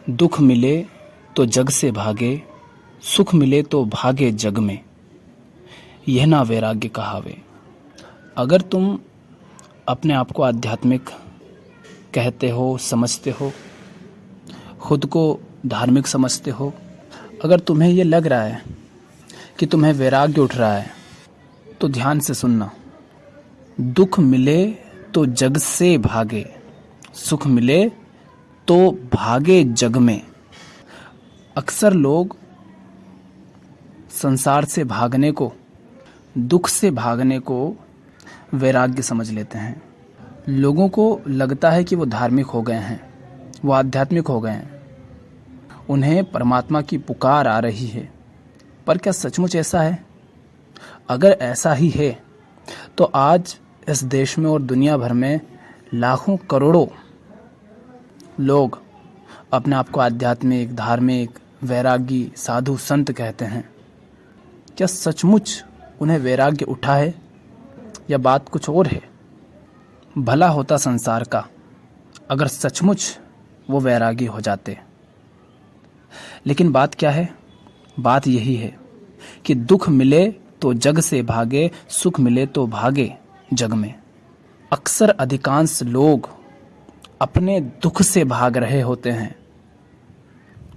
दुख मिले तो जग से भागे, सुख मिले तो भागे जग में, यह ना वैराग्य कहावे। अगर तुम अपने आप को आध्यात्मिक कहते हो, समझते हो, खुद को धार्मिक समझते हो, अगर तुम्हें ये लग रहा है कि तुम्हें वैराग्य उठ रहा है, तो ध्यान से सुनना। दुख मिले तो जग से भागे, सुख मिले तो भागे जग में। अक्सर लोग संसार से भागने को, दुख से भागने को वैराग्य समझ लेते हैं। लोगों को लगता है कि वो धार्मिक हो गए हैं, वो आध्यात्मिक हो गए हैं, उन्हें परमात्मा की पुकार आ रही है। पर क्या सचमुच ऐसा है? अगर ऐसा ही है तो आज इस देश में और दुनिया भर में लाखों करोड़ों लोग अपने आप को आध्यात्मिक, धार्मिक, वैरागी, साधु, संत कहते हैं। क्या सचमुच उन्हें वैराग्य उठा है या बात कुछ और है? भला होता संसार का अगर सचमुच वो वैरागी हो जाते। लेकिन बात क्या है? बात यही है कि दुख मिले तो जग से भागे, सुख मिले तो भागे जग में। अक्सर अधिकांश लोग अपने दुख से भाग रहे होते हैं,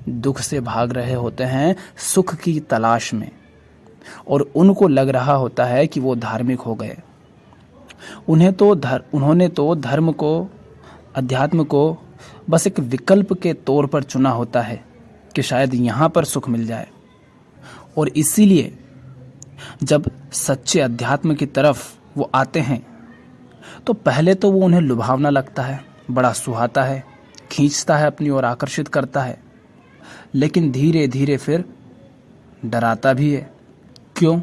दुख से भाग रहे होते हैं सुख की तलाश में, और उनको लग रहा होता है कि वो धार्मिक हो गए। उन्होंने तो धर्म को, अध्यात्म को बस एक विकल्प के तौर पर चुना होता है कि शायद यहाँ पर सुख मिल जाए। और इसीलिए जब सच्चे अध्यात्म की तरफ वो आते हैं तो पहले तो वो उन्हें लुभावना लगता है, बड़ा सुहाता है, खींचता है अपनी ओर, आकर्षित करता है। लेकिन धीरे धीरे फिर डराता भी है। क्यों?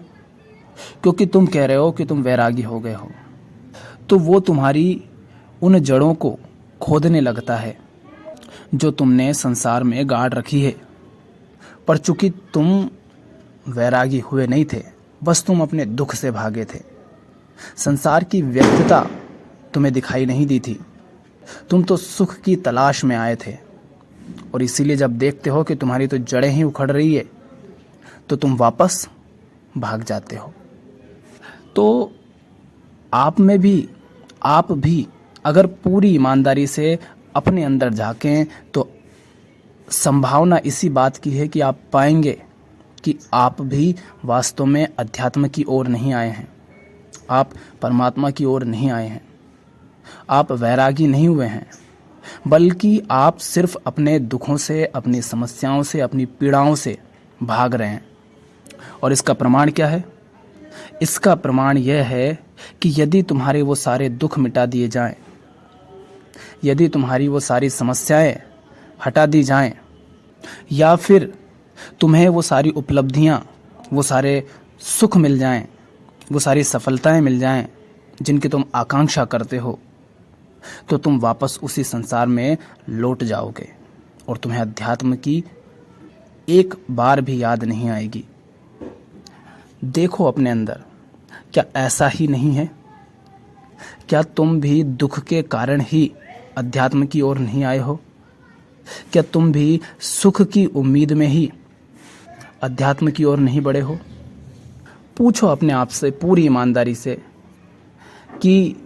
क्योंकि तुम कह रहे हो कि तुम वैरागी हो गए हो, तो वो तुम्हारी उन जड़ों को खोदने लगता है जो तुमने संसार में गाड़ रखी है। पर चूंकि तुम वैरागी हुए नहीं थे, बस तुम अपने दुख से भागे थे, संसार की व्यर्थता तुम्हें दिखाई नहीं दी थी, तुम तो सुख की तलाश में आए थे। और इसीलिए जब देखते हो कि तुम्हारी तो जड़ें ही उखड़ रही है, तो तुम वापस भाग जाते हो। तो आप भी अगर पूरी ईमानदारी से अपने अंदर झांकें तो संभावना इसी बात की है कि आप पाएंगे कि आप भी वास्तव में अध्यात्म की ओर नहीं आए हैं, आप परमात्मा की ओर नहीं आए हैं, आप वैरागी नहीं हुए हैं, बल्कि आप सिर्फ अपने दुखों से, अपनी समस्याओं से, अपनी पीड़ाओं से भाग रहे हैं। और इसका प्रमाण क्या है? इसका प्रमाण यह है कि यदि तुम्हारे वो सारे दुख मिटा दिए जाएं, यदि तुम्हारी वो सारी समस्याएं हटा दी जाएं, या फिर तुम्हें वो सारी उपलब्धियां, वो सारे सुख मिल जाएं, वो सारी सफलताएं मिल जाएं जिनकी तुम आकांक्षा करते हो, तो तुम वापस उसी संसार में लौट जाओगे और तुम्हें अध्यात्म की एक बार भी याद नहीं आएगी। देखो अपने अंदर, क्या ऐसा ही नहीं है? क्या तुम भी दुख के कारण ही अध्यात्म की ओर नहीं आए हो? क्या तुम भी सुख की उम्मीद में ही अध्यात्म की ओर नहीं बढ़े हो? पूछो अपने आप से पूरी ईमानदारी से कि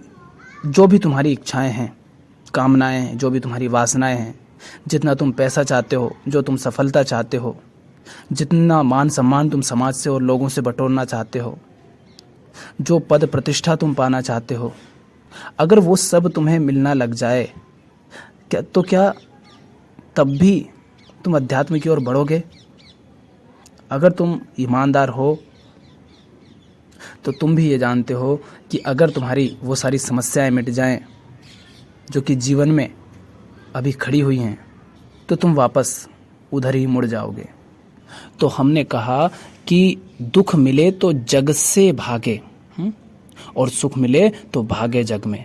जो भी तुम्हारी इच्छाएं हैं, कामनाएं हैं, जो भी तुम्हारी वासनाएं हैं, जितना तुम पैसा चाहते हो, जो तुम सफलता चाहते हो, जितना मान सम्मान तुम समाज से और लोगों से बटोरना चाहते हो, जो पद प्रतिष्ठा तुम पाना चाहते हो, अगर वो सब तुम्हें मिलना लग जाए, क्या तब भी तुम अध्यात्म की ओर बढ़ोगे? अगर तुम ईमानदार हो तो तुम भी ये जानते हो कि अगर तुम्हारी वो सारी समस्याएं मिट जाएं जो कि जीवन में अभी खड़ी हुई हैं, तो तुम वापस उधर ही मुड़ जाओगे। तो हमने कहा कि दुख मिले तो जग से भागे, और सुख मिले तो भागे जग में।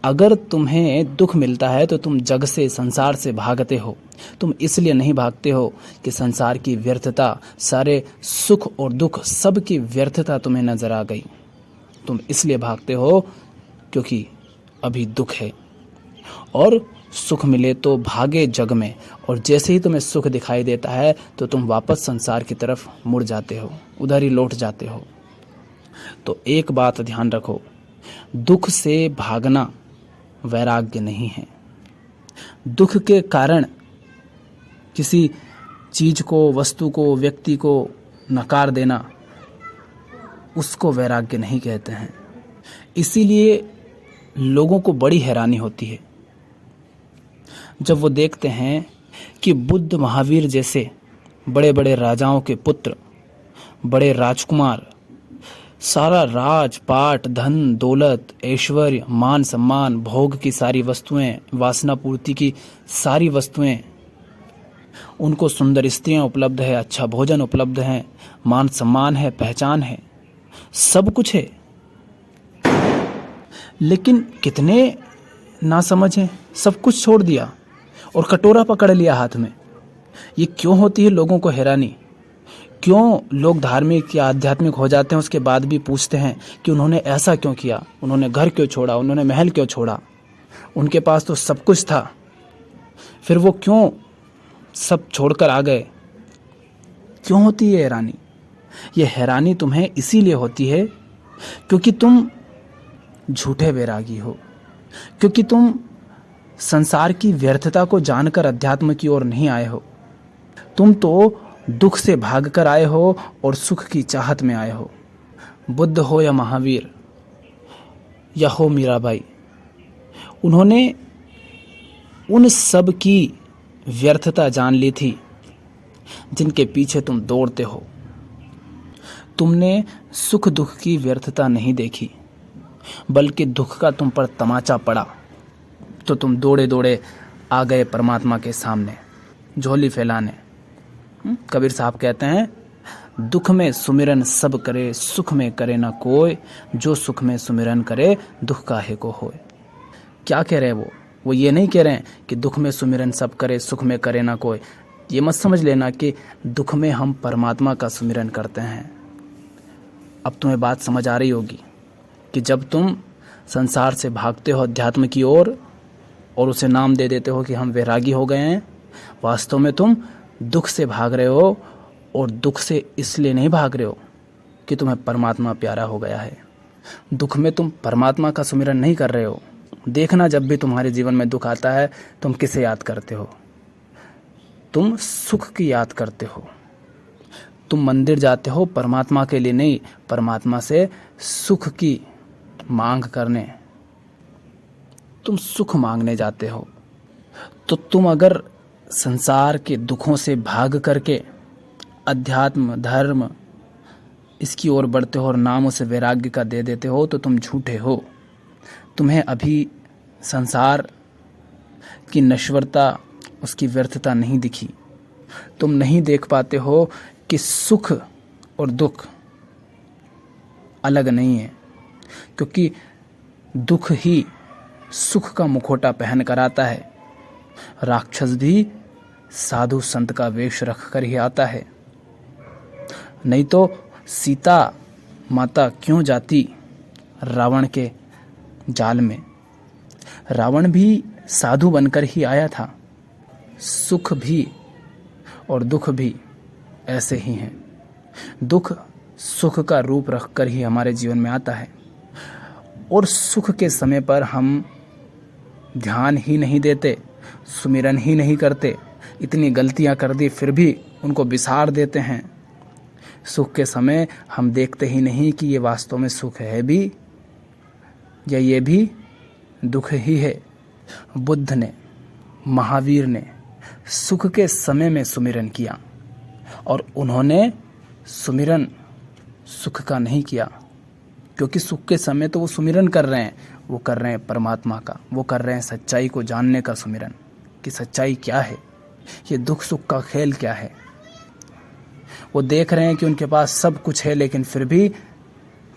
अगर तुम्हें दुख मिलता है तो तुम जग से, संसार से भागते हो। तुम इसलिए नहीं भागते हो कि संसार की व्यर्थता, सारे सुख और दुख सब की व्यर्थता तुम्हें नजर आ गई। तुम इसलिए भागते हो क्योंकि अभी दुख है। और सुख मिले तो भागे जग में, और जैसे ही तुम्हें सुख दिखाई देता है तो तुम वापस संसार की तरफ मुड़ जाते हो, उधर ही लौट जाते हो। तो एक बात ध्यान रखो, दुख से भागना वैराग्य नहीं है। दुख के कारण किसी चीज को, वस्तु को, व्यक्ति को नकार देना, उसको वैराग्य नहीं कहते हैं। इसीलिए लोगों को बड़ी हैरानी होती है जब वो देखते हैं कि बुद्ध, महावीर जैसे बड़े बड़े राजाओं के पुत्र, बड़े राजकुमार, सारा राजपाट, धन दौलत, ऐश्वर्य, मान सम्मान, भोग की सारी वस्तुएं, वासना पूर्ति की सारी वस्तुएं, उनको सुंदर स्त्रियां उपलब्ध है, अच्छा भोजन उपलब्ध है, मान सम्मान है, पहचान है, सब कुछ है। लेकिन कितने नासमझ हैं, सब कुछ छोड़ दिया और कटोरा पकड़ लिया हाथ में। ये क्यों होती है लोगों को हैरानी? क्यों लोग धार्मिक या आध्यात्मिक हो जाते हैं, उसके बाद भी पूछते हैं कि उन्होंने ऐसा क्यों किया, उन्होंने घर क्यों छोड़ा, उन्होंने महल क्यों छोड़ा, उनके पास तो सब कुछ था, फिर वो क्यों सब छोड़कर आ गए? क्यों होती है हैरानी? ये हैरानी तुम्हें इसीलिए होती है क्योंकि तुम झूठे वैरागी हो, क्योंकि तुम संसार की व्यर्थता को जानकर अध्यात्म की ओर नहीं आए हो। तुम तो दुख से भागकर आए हो और सुख की चाहत में आए हो। बुद्ध हो या महावीर या हो मीराबाई, उन्होंने उन सब की व्यर्थता जान ली थी जिनके पीछे तुम दौड़ते हो। तुमने सुख दुख की व्यर्थता नहीं देखी, बल्कि दुख का तुम पर तमाचा पड़ा तो तुम दौड़े दौड़े आ गए परमात्मा के सामने झोली फैलाने। कबीर साहब कहते हैं, दुख में सुमिरन सब करे, सुख में करे ना कोई, जो सुख में सुमिरन करे दुख काहे को होए। क्या कह रहे हैं वो ये नहीं कह रहे हैं कि दुख में सुमिरन सब करे, सुख में करे ना कोई। ये मत समझ लेना कि दुख में हम परमात्मा का सुमिरन करते हैं। अब तुम्हें बात समझ आ रही होगी कि जब तुम संसार से भागते हो अध्यात्म की ओर और उसे नाम दे देते हो कि हम वैरागी हो गए हैं, वास्तव में तुम दुख से भाग रहे हो। और दुख से इसलिए नहीं भाग रहे हो कि तुम्हें परमात्मा प्यारा हो गया है। दुख में तुम परमात्मा का सुमिरन नहीं कर रहे हो। देखना, जब भी तुम्हारे जीवन में दुख आता है तुम किसे याद करते हो? तुम सुख की याद करते हो। तुम मंदिर जाते हो परमात्मा के लिए नहीं, परमात्मा से सुख की मांग करने। तुम सुख मांगने जाते हो। तो तुम अगर संसार के दुखों से भाग करके अध्यात्म, धर्म इसकी ओर बढ़ते हो और नाम उसे वैराग्य का दे देते हो तो तुम झूठे हो। तुम्हें अभी संसार की नश्वरता, उसकी व्यर्थता नहीं दिखी। तुम नहीं देख पाते हो कि सुख और दुख अलग नहीं है, क्योंकि दुख ही सुख का मुखौटा पहन कर आता है। राक्षस भी साधु संत का वेश रख कर ही आता है। नहीं तो सीता माता क्यों जाती रावण के जाल में? रावण भी साधु बनकर ही आया था। सुख भी और दुख भी ऐसे ही हैं। दुख सुख का रूप रखकर ही हमारे जीवन में आता है, और सुख के समय पर हम ध्यान ही नहीं देते, सुमिरन ही नहीं करते। इतनी गलतियां कर दी फिर भी उनको बिसार देते हैं। सुख के समय हम देखते ही नहीं कि ये वास्तव में सुख है भी या ये भी दुख ही है। बुद्ध ने, महावीर ने सुख के समय में सुमिरन किया और उन्होंने सुमिरन सुख का नहीं किया, क्योंकि सुख के समय तो वो सुमिरन कर रहे हैं, वो कर रहे हैं परमात्मा का, वो कर रहे हैं सच्चाई को जानने का सुमिरन कि सच्चाई क्या है, ये दुख सुख का खेल क्या है। वो देख रहे हैं कि उनके पास सब कुछ है लेकिन फिर भी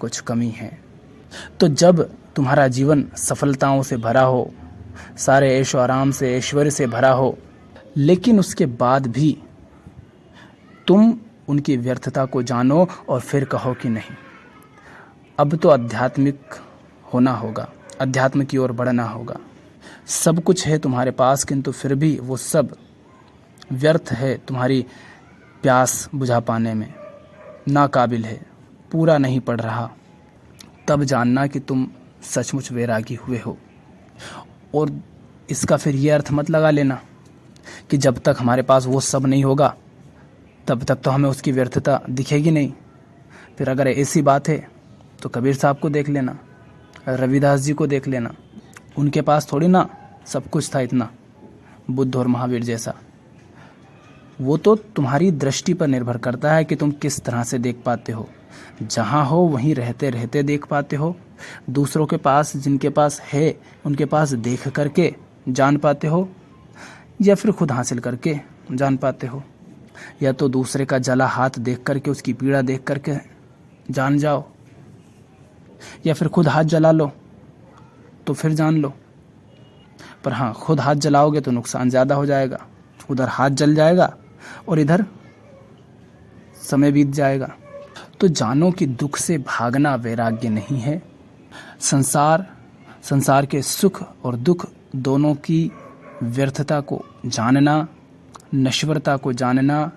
कुछ कमी है। तो जब तुम्हारा जीवन सफलताओं से भरा हो, सारे ऐशो आराम से, ऐश्वर्य से भरा हो, लेकिन उसके बाद भी तुम उनकी व्यर्थता को जानो और फिर कहो कि नहीं, अब तो आध्यात्मिक होना होगा, अध्यात्म की ओर बढ़ना होगा, सब कुछ है तुम्हारे पास, किंतु फिर भी वो सब व्यर्थ है, तुम्हारी प्यास बुझा पाने में नाकाबिल है, पूरा नहीं पड़ रहा, तब जानना कि तुम सचमुच वैरागी हुए हो। और इसका फिर ये अर्थ मत लगा लेना कि जब तक हमारे पास वो सब नहीं होगा तब तक तो हमें उसकी व्यर्थता दिखेगी नहीं। फिर अगर ऐसी बात है तो कबीर साहब को देख लेना, रविदास जी को देख लेना, उनके पास थोड़ी ना सब कुछ था इतना, बुद्ध और महावीर जैसा। वो तो तुम्हारी दृष्टि पर निर्भर करता है कि तुम किस तरह से देख पाते हो। जहाँ हो वहीं रहते रहते देख पाते हो, दूसरों के पास जिनके पास है उनके पास देख करके जान पाते हो, या फिर खुद हासिल करके जान पाते हो। या तो दूसरे का जला हाथ देख करके, उसकी पीड़ा देख करके जान जाओ, या फिर खुद हाथ जला लो तो फिर जान लो। पर हाँ, खुद हाथ जलाओगे तो नुकसान ज़्यादा हो जाएगा, उधर हाथ जल जाएगा और इधर समय बीत जाएगा। तो जानो कि दुख से भागना वैराग्य नहीं है। संसार के सुख और दुख दोनों की व्यर्थता को जानना, नश्वरता को जानना,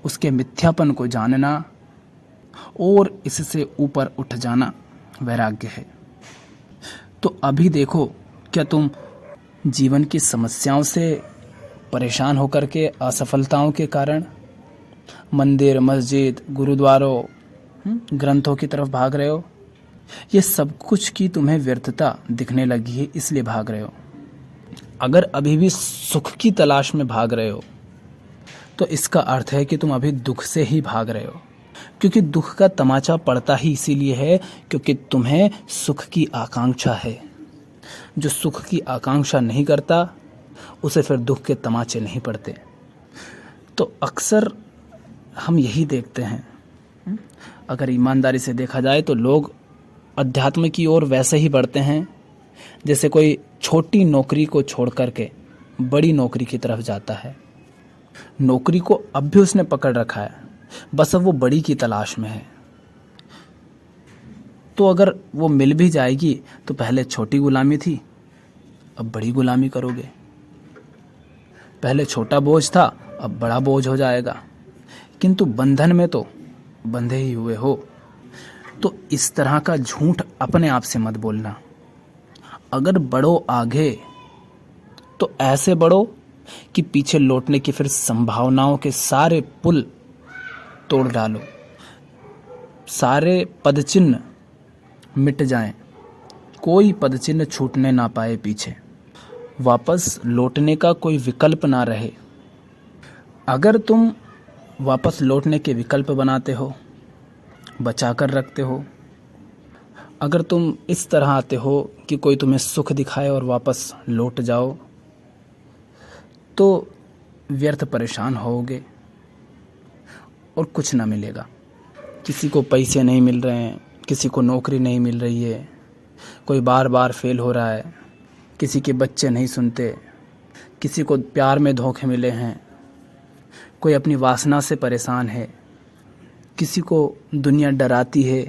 उसके मिथ्यापन को जानना और इससे ऊपर उठ जाना वैराग्य है। तो अभी देखो, क्या तुम जीवन की समस्याओं से परेशान होकर के, असफलताओं के कारण मंदिर, मस्जिद, गुरुद्वारों, ग्रंथों की तरफ भाग रहे हो? ये सब कुछ की तुम्हें व्यर्थता दिखने लगी है, इसलिए भाग रहे हो। अगर अभी भी सुख की तलाश में भाग रहे हो तो इसका अर्थ है कि तुम अभी दुख से ही भाग रहे हो, क्योंकि दुख का तमाचा पड़ता ही इसीलिए है क्योंकि तुम्हें सुख की आकांक्षा है। जो सुख की आकांक्षा नहीं करता उसे फिर दुख के तमाचे नहीं पड़ते। तो अक्सर हम यही देखते हैं, अगर ईमानदारी से देखा जाए तो लोग अध्यात्म की ओर वैसे ही बढ़ते हैं जैसे कोई छोटी नौकरी को छोड़ करके बड़ी नौकरी की तरफ जाता है। नौकरी को अब भी उसने पकड़ रखा है, बस अब वो बड़ी की तलाश में है। तो अगर वो मिल भी जाएगी तो पहले छोटी गुलामी थी, अब बड़ी गुलामी करोगे। पहले छोटा बोझ था, अब बड़ा बोझ हो जाएगा, किंतु बंधन में तो बंधे ही हुए हो। तो इस तरह का झूठ अपने आप से मत बोलना। अगर बढ़ो आगे तो ऐसे बढ़ो कि पीछे लौटने की फिर संभावनाओं के सारे पुल तोड़ डालो, सारे पदचिन्ह मिट जाएं, कोई पदचिन्ह छूटने ना पाए पीछे, वापस लौटने का कोई विकल्प ना रहे। अगर तुम वापस लौटने के विकल्प बनाते हो, बचा कर रखते हो, अगर तुम इस तरह आते हो कि कोई तुम्हें सुख दिखाए और वापस लौट जाओ, तो व्यर्थ परेशान होगे और कुछ ना मिलेगा। किसी को पैसे नहीं मिल रहे हैं, किसी को नौकरी नहीं मिल रही है, कोई बार बार फेल हो रहा है, किसी के बच्चे नहीं सुनते, किसी को प्यार में धोखे मिले हैं, कोई अपनी वासना से परेशान है, किसी को दुनिया डराती है,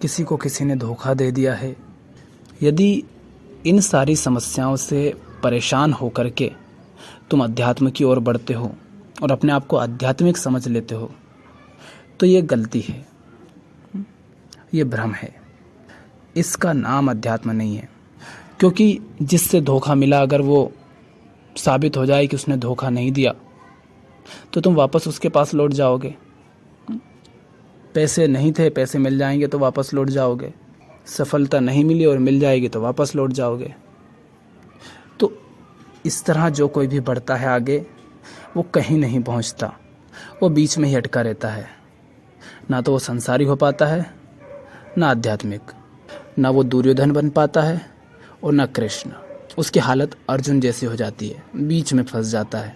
किसी को किसी ने धोखा दे दिया है। यदि इन सारी समस्याओं से परेशान होकर के तुम अध्यात्म की ओर बढ़ते हो और अपने आप को आध्यात्मिक समझ लेते हो, तो ये गलती है, ये भ्रम है। इसका नाम अध्यात्म नहीं है, क्योंकि जिससे धोखा मिला अगर वो साबित हो जाए कि उसने धोखा नहीं दिया तो तुम वापस उसके पास लौट जाओगे। पैसे नहीं थे, पैसे मिल जाएंगे तो वापस लौट जाओगे। सफलता नहीं मिली और मिल जाएगी तो वापस लौट जाओगे। तो इस तरह जो कोई भी बढ़ता है आगे, वो कहीं नहीं पहुंचता, वो बीच में ही अटका रहता है। ना तो वो संसारी हो पाता है, ना आध्यात्मिक, ना वो दुर्योधन बन पाता है और ना कृष्ण। उसकी हालत अर्जुन जैसी हो जाती है, बीच में फंस जाता है,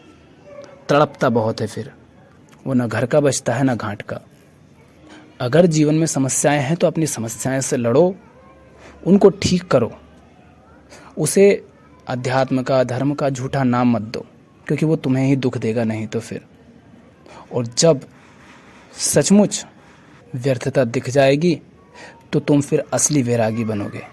तड़पता बहुत है। फिर वो ना घर का बचता है ना घाट का। अगर जीवन में समस्याएं हैं तो अपनी समस्याएं से लड़ो, उनको ठीक करो, उसे अध्यात्म का, धर्म का झूठा नाम मत दो, क्योंकि वो तुम्हें ही दुख देगा नहीं तो फिर। और जब सचमुच व्यर्थता दिख जाएगी तो तुम फिर असली वैरागी बनोगे।